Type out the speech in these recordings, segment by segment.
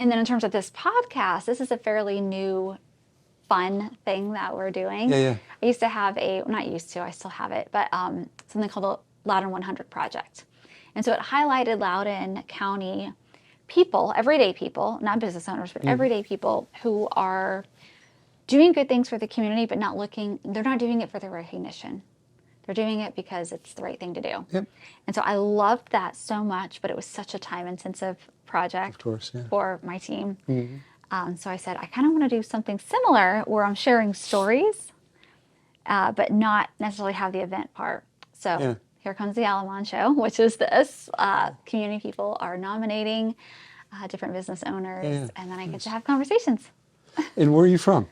And then in terms of this podcast, this is a fairly new, fun thing that we're doing. Yeah. I used to have not used to, I still have it, but something called the Loudoun 100 Project. And so it highlighted Loudoun County people, everyday people, not business owners, but everyday people who are doing good things for the community, but they're not doing it for the recognition. They're doing it because it's the right thing to do. Yep. And so I loved that so much, but it was such a time-intensive project, Of course, yeah. for my team. So I said, I kind of want to do something similar where I'm sharing stories, but not necessarily have the event part. So here comes the Alamon Show, which is this. Community people are nominating different business owners, and then I get to have conversations. And where are you from?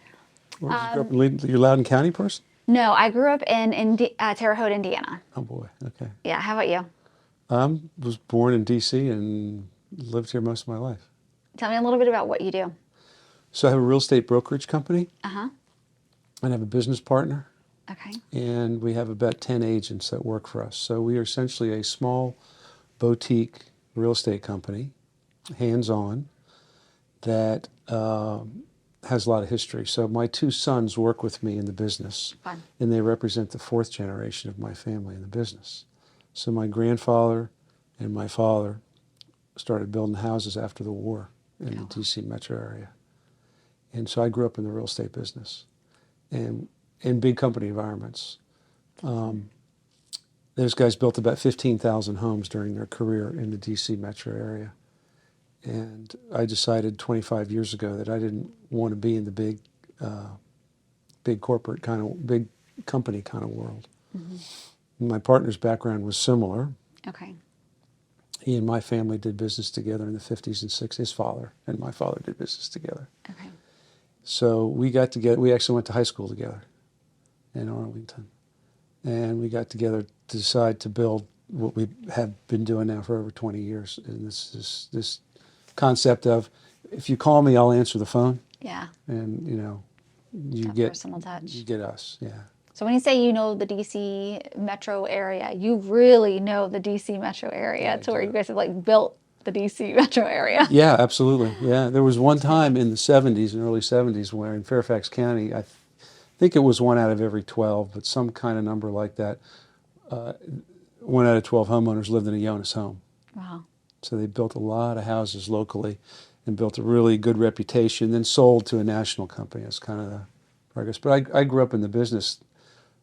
Where did you grow up? You're a Loudoun County person? No, I grew up in Terre Haute, Indiana. Oh, boy. Okay. Yeah, how about you? Was born in D.C. and lived here most of my life. Tell me a little bit about what you do. So I have a real estate brokerage company. Uh-huh. And I have a business partner. Okay. And we have about 10 agents that work for us. So we are essentially a small boutique real estate company, hands-on, that has a lot of history. So my two sons work with me in the business. Fun. And they represent the fourth generation of my family in the business. So my grandfather and my father started building houses after the war in the D.C. metro area. And so I grew up in the real estate business and in big company environments. Those guys built about 15,000 homes during their career in the D.C. metro area. And I decided 25 years ago that I didn't want to be in the big corporate kind of, big company kind of world. My partner's background was similar. Okay. He and my family did business together in the 50s and 60s. His father and my father did business together. Okay. So we got together. We actually went to high school together in Arlington. And we got together to decide to build what we have been doing now for over 20 years. And this concept of, if you call me, I'll answer the phone. Yeah. And, you That get personal touch. You get us, yeah. So when you say you know the D.C. metro area, you really know the D.C. metro area to where you guys have built the D.C. metro area. Yeah, absolutely. Yeah, there was one time in the 70s and early 70s where in Fairfax County, I think it was 1 out of every 12, but some kind of number like that, 1 out of 12 homeowners lived in a Yeonas home. Wow. So they built a lot of houses locally and built a really good reputation, then sold to a national company. That's kind of the progress. But I grew up in the business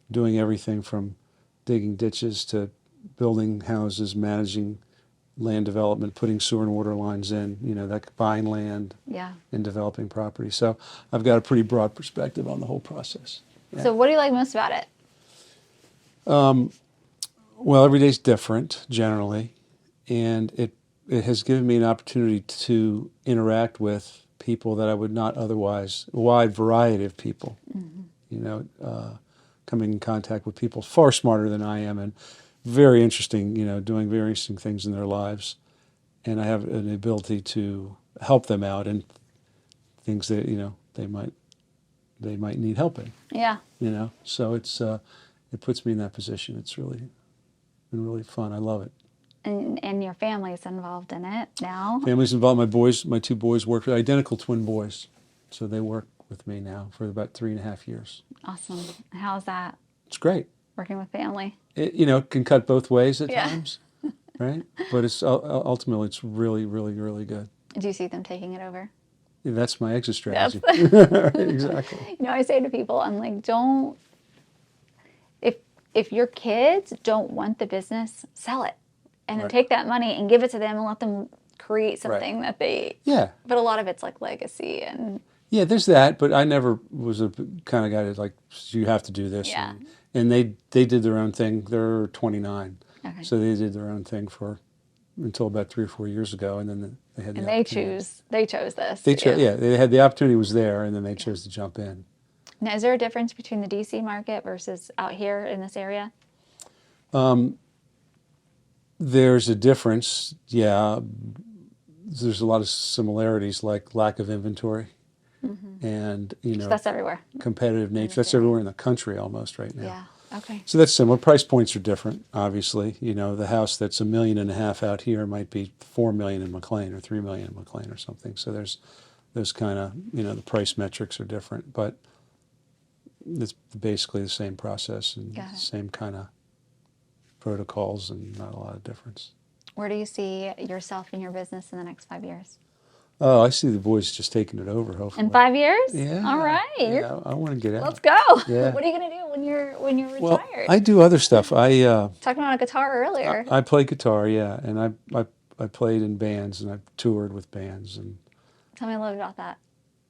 doing everything from digging ditches to building houses, managing land development, putting sewer and water lines in, buying land and developing property. So I've got a pretty broad perspective on the whole process. Yeah. So what do you like most about it? Well, every day's different, generally, and it has given me an opportunity to interact with people that I would not otherwise, a wide variety of people, coming in contact with people far smarter than I am and very interesting, doing very interesting things in their lives. And I have an ability to help them out in things that, they might need help in. Yeah. So it puts me in that position. It's really been really fun. I love it. And your family's involved in it now? Family's involved. My two boys work, identical twin boys. So they work with me now for about 3.5 years. Awesome. How's that? It's great. Working with family? It can cut both ways at times, right? But it's ultimately it's really, really, really good. Do you see them taking it over? Yeah, that's my exit strategy. Exactly. I say to people, I'm like, don't. If your kids don't want the business, sell it, and then take that money and give it to them and let them create something that they. Yeah. But a lot of it's like legacy and. Yeah, there's that, but I never was a kind of guy that you have to do this. Yeah. And they did their own thing. They're 29, so they did their own thing until about 3 or 4 years ago, and then they had. And they chose this. They chose, they had the opportunity was there, and then they chose to jump in. Now, is there a difference between the D.C. market versus out here in this area? There's a difference, yeah. There's a lot of similarities, like lack of inventory. And That's everywhere. Competitive nature. That's everywhere in the country almost right now. Okay. So that's similar. Price points are different, obviously. You know, the house that's $1.5 million out here might be $4 million in McLean or $3 million in McLean or something. So there's those kind of, you know, the price metrics are different, but it's basically the same process and Got it. same kind of protocols and not a lot of difference. Where do you see yourself in your business in the next 5 years? Oh, I see the boys just taking it over, hopefully. In 5 years? Yeah. All right. Yeah, I want to get out. Let's go. Yeah. What are you gonna do when you're Well, retired? I do other stuff. Talking about a guitar earlier. I play guitar, yeah, and I played in bands and I've toured with bands and Tell me a little bit about that.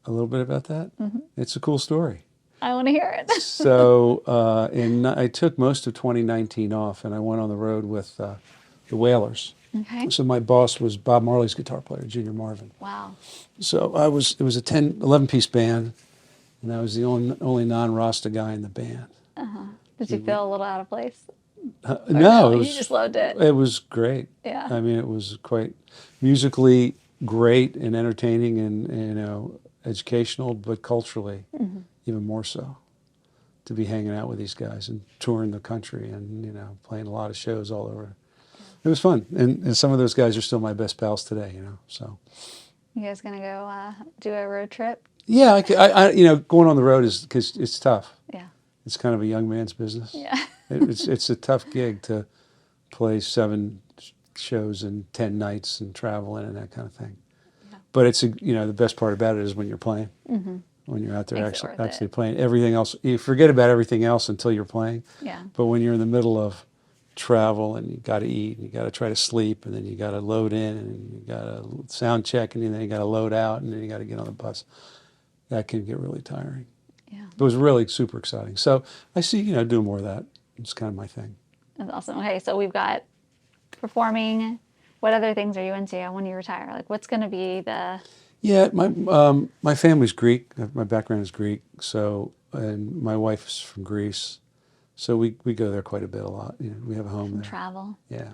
a little bit about that. Mm-hmm. It's a cool story. I want to hear it. So I took most of 2019 off and I went on the road with the Wailers. Okay. So my boss was Bob Marley's guitar player, Junior Marvin. Wow. So it was a 11-piece band, and I was the only non-Rasta guy in the band. Did you feel a little out of place? No, you just loved it. It was great. Yeah. I mean, it was quite musically great and entertaining and, you know, educational, but culturally even more so. To be hanging out with these guys and touring the country and, you know, playing a lot of shows all over. It was fun. And some of those guys are still my best pals today, you know, so. You guys gonna go do a road trip? Yeah, you know, going on the road is, because it's tough. Yeah. It's kind of a young man's business. Yeah. It's a tough gig to play 7 shows and 10 nights and travel in and that kind of thing. Yeah. But it's you know, the best part about it is when you're playing. Mm-hmm. When you're out there actually playing. Everything else, you forget about everything else until you're playing. Yeah. But when you're in the middle of travel and you got to eat and you got to try to sleep and then you got to load in and you got to sound check and then you got to load out and then you got to get on the bus, that can get really tiring. Yeah. It was really super exciting. So I see, you know, doing more of that. It's kind of my thing. That's awesome. Okay, so we've got performing. What other things are you into when you retire? Like, what's going to be the... Yeah, my family's Greek. My background is Greek. So, and my wife's from Greece. So we go there quite a lot. You know, we have a home there. Travel. Yeah.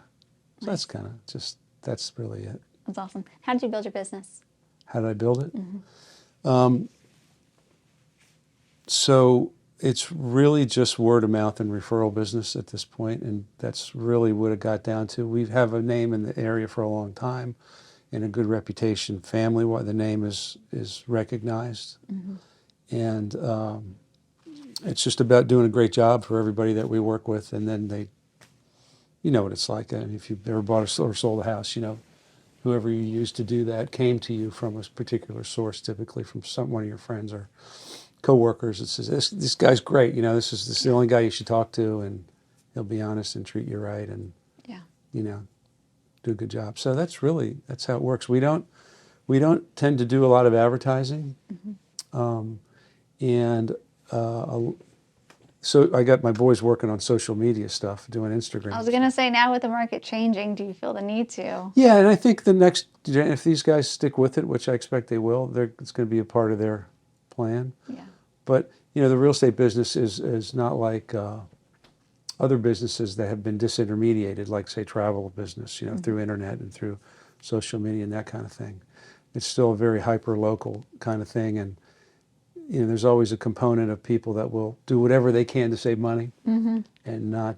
So that's kind of that's really it. That's awesome. How did you build your business? How did I build it? Mm-hmm. So it's really just word of mouth and referral business at this point, and that's really what it got down to. We have a name in the area for a long time and a good reputation family-wise. The name is recognized. Mm-hmm. And it's just about doing a great job for everybody that we work with, and then you know what it's like. And if you've ever bought or sold a house, you know, whoever you used to do that came to you from a particular source, typically from one of your friends or coworkers. It says, this guy's great, you know, this is the only guy you should talk to, and he'll be honest and treat you right, and you know, do a good job. So that's how it works. We don't tend to do a lot of advertising, and so I got my boys working on social media stuff, doing Instagram. I was going to say, now with the market changing, do you feel the need to? Yeah, and I think if these guys stick with it, which I expect they will, it's going to be a part of their plan. Yeah. But, you know, the real estate business is not like other businesses that have been disintermediated, like, say, travel business, you know, through internet and through social media and that kind of thing. It's still a very hyper-local kind of thing, and you know, there's always a component of people that will do whatever they can to save money, and not,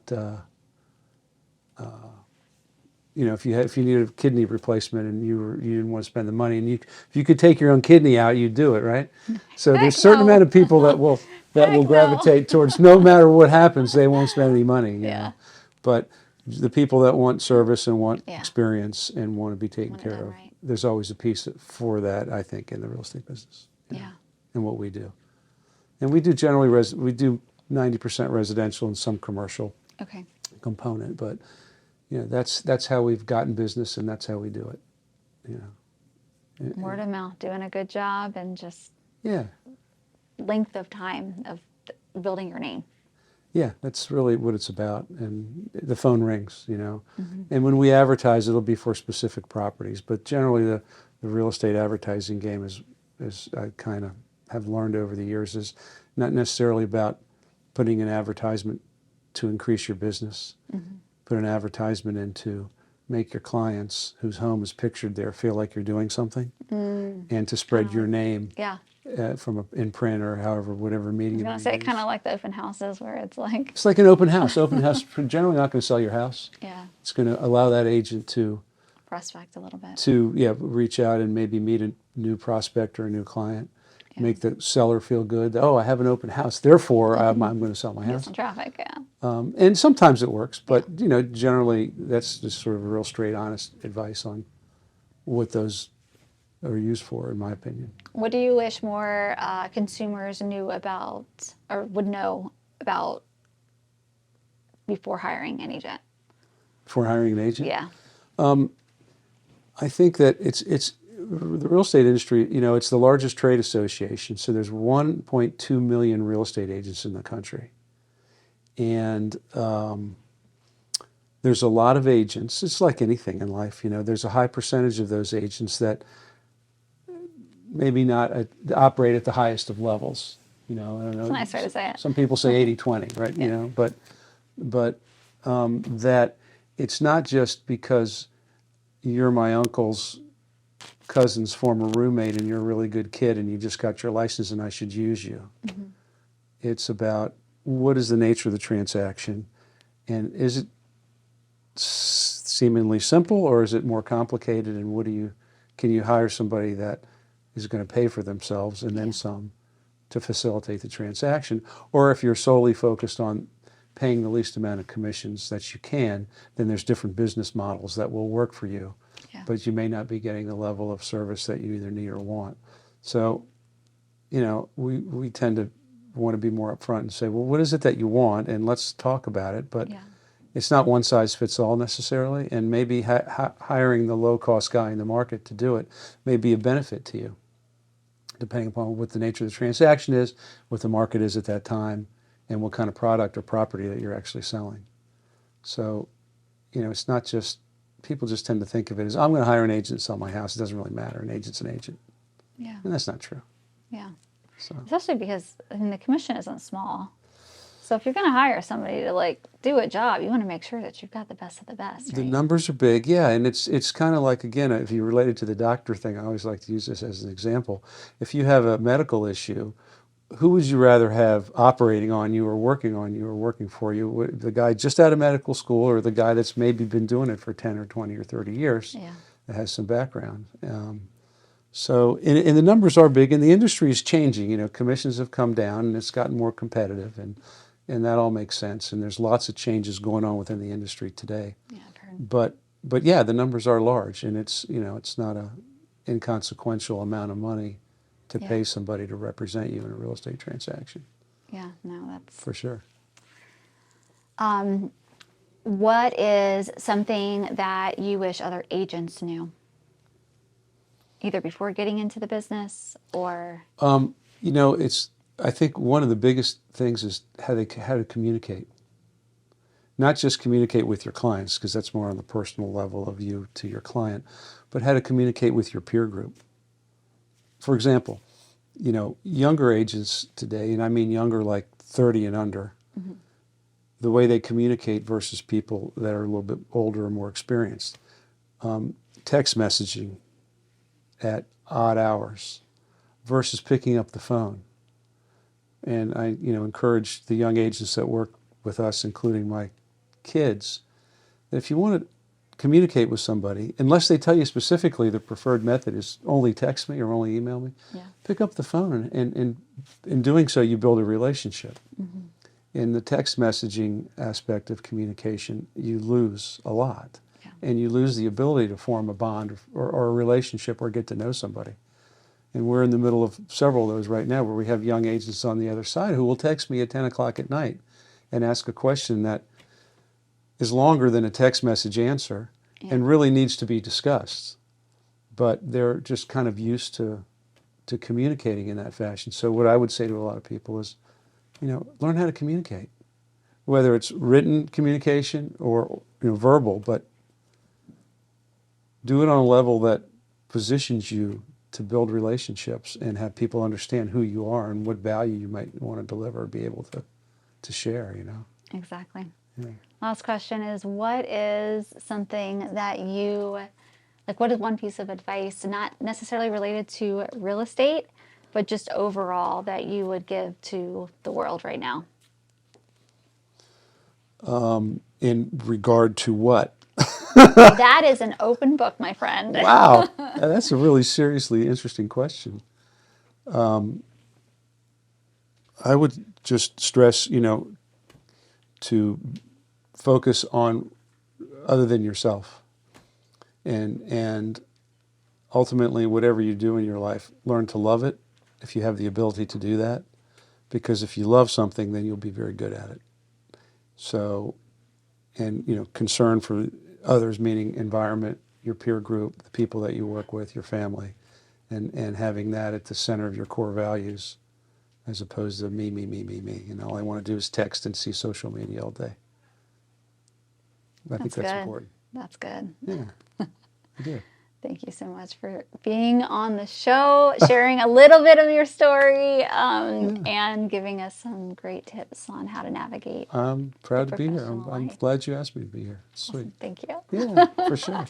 you know, if you need a kidney replacement and you didn't want to spend the money, and if you could take your own kidney out, you'd do it, right? So there's a certain amount of people that will gravitate towards, no matter what happens, they won't spend any money. You know? But the people that want service and want experience and want to be taken care of, there's always a piece for that, I think, in the real estate business. Yeah. And what we do. And we do generally, we do 90% residential and some commercial component, but you know, that's how we've gotten business, and that's how we do it. You know. Word of mouth, doing a good job, and just length of time of building your name. Yeah, that's really what it's about. And the phone rings, you know. And when we advertise, it'll be for specific properties, but generally the real estate advertising game is I kind of have learned over the years, is not necessarily about putting an advertisement to increase your business. Put an advertisement in to make your clients whose home is pictured there feel like you're doing something, and to spread your name Yeah. from in print or however, whatever I medium was going to you say, use. kind of like the open houses where it's like, It's like an open house. Open house generally not going to sell your house. yeah, It's going to allow that agent to prospect a little bit. reach out and maybe meet a new prospect or a new client, Yeah. make the seller feel good. Oh, I have an open house, therefore I'm going to sell my Get house. some traffic, yeah. And sometimes it works, but generally that's just sort of a real straight, honest advice on what those are used for, in my opinion. What do you wish more consumers knew about or would know about before hiring an agent? For hiring an agent, Yeah. I think that it's the real estate industry. It's the largest trade association, so there's 1.2 million real estate agents in the country, and there's a lot of agents. It's like anything in life, there's a high percentage of those agents that maybe not operate at the highest of levels. I don't know. It's a nice way to say it. Some people say 80-20, right? Yeah. But that it's not just because you're my uncle's cousin's former roommate and you're a really good kid and you just got your license and I should use you. Mm-hmm. It's about what is the nature of the transaction, and is it seemingly simple or is it more complicated, and can you hire somebody that is going to pay for themselves and then some to facilitate the transaction? Or if you're solely focused on paying the least amount of commissions that you can, then there's different business models that will work for you, but you may not be getting the level of service that you either need or want. So, we tend to want to be more upfront and say, well, what is it that you want? And let's talk about it. But it's not one size fits all necessarily. And maybe hiring the low-cost guy in the market to do it may be a benefit to you, depending upon what the nature of the transaction is, what the market is at that time, and what kind of product or property that you're actually selling. So, it's not just, people just tend to think of it as, I'm going to hire an agent to sell my house. It doesn't really matter. An agent's an agent. Yeah. And that's not true. Yeah. So. Especially because the commission isn't small. So if you're going to hire somebody to do a job, you want to make sure that you've got the best of the best. Right? The numbers are big, yeah, and it's kind of like, again, if you relate it to the doctor thing, I always like to use this as an example. If you have a medical issue, who would you rather have operating on you or working on you or working for you? The guy just out of medical school or the guy that's maybe been doing it for 10 or 20 or 30 years that has some background? So, and the numbers are big, and the industry is changing. Commissions have come down, and it's gotten more competitive, and that all makes sense. And there's lots of changes going on within the industry today. Yeah, I've heard. But yeah, the numbers are large, and it's not a inconsequential amount of money to pay somebody to represent you in a real estate transaction. Yeah, no, that's for sure. What is something that you wish other agents knew, either before getting into the business or? I think one of the biggest things is how to communicate. Not just communicate with your clients, because that's more on the personal level of you to your client, but how to communicate with your peer group. For example, younger agents today, and I mean younger like 30 and under, the way they communicate versus people that are a little bit older or more experienced. Text messaging at odd hours versus picking up the phone. And I, encourage the young agents that work with us, including my kids, that if you want to communicate with somebody, unless they tell you specifically the preferred method is only text me or only email me, pick up the phone, and in doing so, you build a relationship. In the text messaging aspect of communication, you lose a lot. And you lose the ability to form a bond or a relationship or get to know somebody. And we're in the middle of several of those right now where we have young agents on the other side who will text me at 10 o'clock at night and ask a question that is longer than a text message answer and really needs to be discussed. But they're just kind of used to communicating in that fashion. So what I would say to a lot of people is, learn how to communicate, whether it's written communication or verbal, but do it on a level that positions you to build relationships and have people understand who you are and what value you might want to deliver or be able to share, Exactly. Yeah. Last question is, what is something that you, like, what is one piece of advice, not necessarily related to real estate, but just overall, that you would give to the world right now? In regard to what? That is an open book, my friend. Wow, that's a really seriously interesting question. I would just stress, to focus on other than yourself, and ultimately, whatever you do in your life, learn to love it if you have the ability to do that. Because if you love something, then you'll be very good at it. So, and concern for others, meaning environment, your peer group, the people that you work with, your family, and having that at the center of your core values, as opposed to me, me, me, me, me. All I want to do is text and see social media all day. I think that's good. important. That's good. Yeah, I do. Thank you so much for being on the show, sharing a little bit of your story, and giving us some great tips on how to navigate. I'm proud to be here. professional I'm life. glad you asked me to be here. It's sweet. Awesome. Thank you. Yeah, for sure.